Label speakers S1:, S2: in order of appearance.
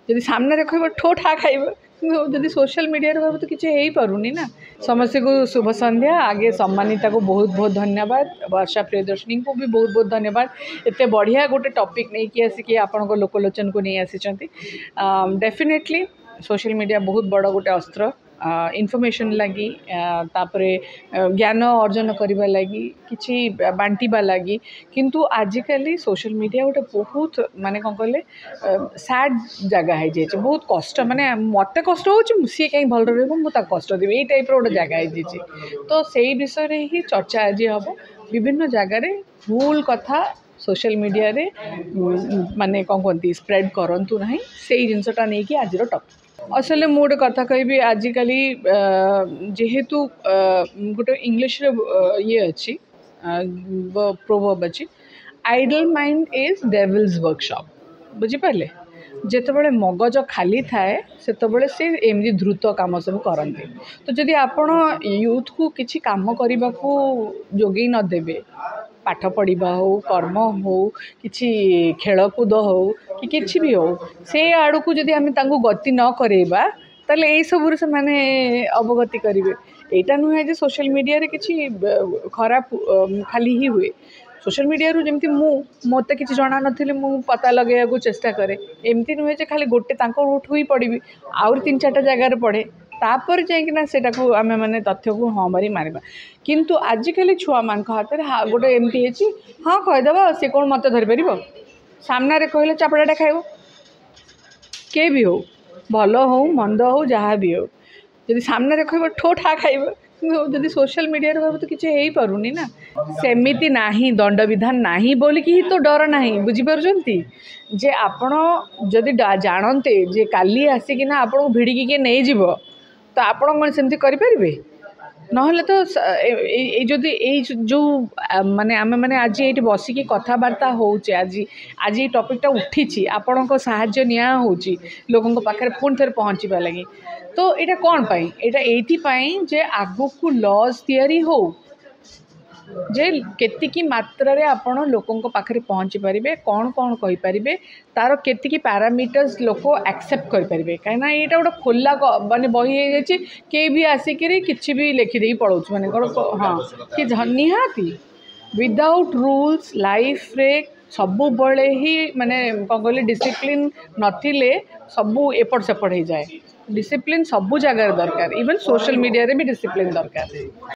S1: जदि सामने कह ठो ठा खाइब जदि सोशल मीडिया भाव तो किसी हो पारुनी ना। समस्त को शुभ संध्या। आगे सम्मानिता को बहुत बहुत धन्यवाद। वर्षा प्रियदर्शनी को भी बहुत बहुत धन्यवाद। एते बढ़िया गोटे टॉपिक नहीं कि आसिक आपण लोकलोचन को नहीं आसी। डेफिनेटली सोशल मीडिया बहुत बड़ गोटे अस्त्र इनफॉरमेशन लगी तापरे ज्ञान अर्जन करने लगी किसी बांटिबा लगी। किंतु आजिकली सोशल मीडिया गोटे बहुत माने कौन कहले सैड जगह है जाइए बहुत कष्ट माने मत कष्ट हो सी कहीं भल रहा कष्ट देवी यही टाइप गोटे जगह है। तो से विषय रे ही चर्चा आज हम विभिन्न जगार भूल कथा सोशल मीडिया रे माने कौन कहती स्प्रेड करंतु नहीं से जिनसटा नहीं कि आज टॉपिक। असल मु गोटे कथा कहि आजिकली जेहेतु गोटे इंग्लिश ये अच्छी प्रोवर्ब अच्छी idle mind is devil's workshop बुझीपारे। जितेबाला मगज खाली थाए से सी एमती द्रुत कम सब करते। तो जदि आपण यूथ को किसी काम करने को जोगे नदेवे पाठ पढ़ा हो कर्म हो कि खेलकूद हो कि किसी भी हो से आड़ को जदि आम गति न करेबा ताले यही सब से माने अवगति करेंगे। यहाँ नुहे जे सोशल मीडिया रे किसी खराब खाली ही हुए सोशल मीडिया रू जमती मत किसी जना नी मु पता लगे को चेष्टा करे एमती नुहे जे खाली गोटे उठू ही पढ़ी आउर 3-4 जगार पढ़े तापर जाइकिना से आम मैंने तथ्य को हाँ मारी मारिबा। किंतु आजिकल छुआ मान हाथ में गोटे एमती है हाँ कहीदेव सी कौन मत धरीपर सामने कहले चापड़ाटा खाइब के भी हो भल हो मंद हो जहाँ भी हो जदि सामने कह ठो ठा खाइब जदि सोशल मीडिया भाव तो किसी हो पारुनी ना। सेमिति नाही दंड विधान नाही बोलिकी ही तो डर नाही बुझीपारुचंती जे आपण जदि जानते जे काली आसिकिना आपन भिड़िकी किए नहीं जीव तो आपण कौन सेमती करें नहले तो जदि जो माने आम मैंने आज ये बसिकी कथबार्ता होचे आज ये टॉपिकटा उठी आपण को साहाय्य निया होची लोगों पाखे पुणी थे पहुँचवा लगी। तो यहाँ कौन पाई यहाँ एइथि जे आगु को लॉज तैयारी हो जे केतिकी मात्रा रे आपण लोकों पाखे पहुँची पारे कौन कौन कहि पारिबे तार केतिकी पैरामीटर्स लोक एक्सेप्ट करि पारिबे कहीं यहाँ गोटे खोला माने बही हो जाए के भी आसिक किसी भी लिखिदे पड़ोच माने हाँ कि निहाती विदाउट रूल्स लाइफ रे सबु बड़े ही माने कौन कहले डिसिप्लिन नथिले सबू एपट सेपट हो जाए। डिसिप्लिन सबू जगार दरकार इवन सोशल मीडिया रे भी डिसिप्लिन दरकार।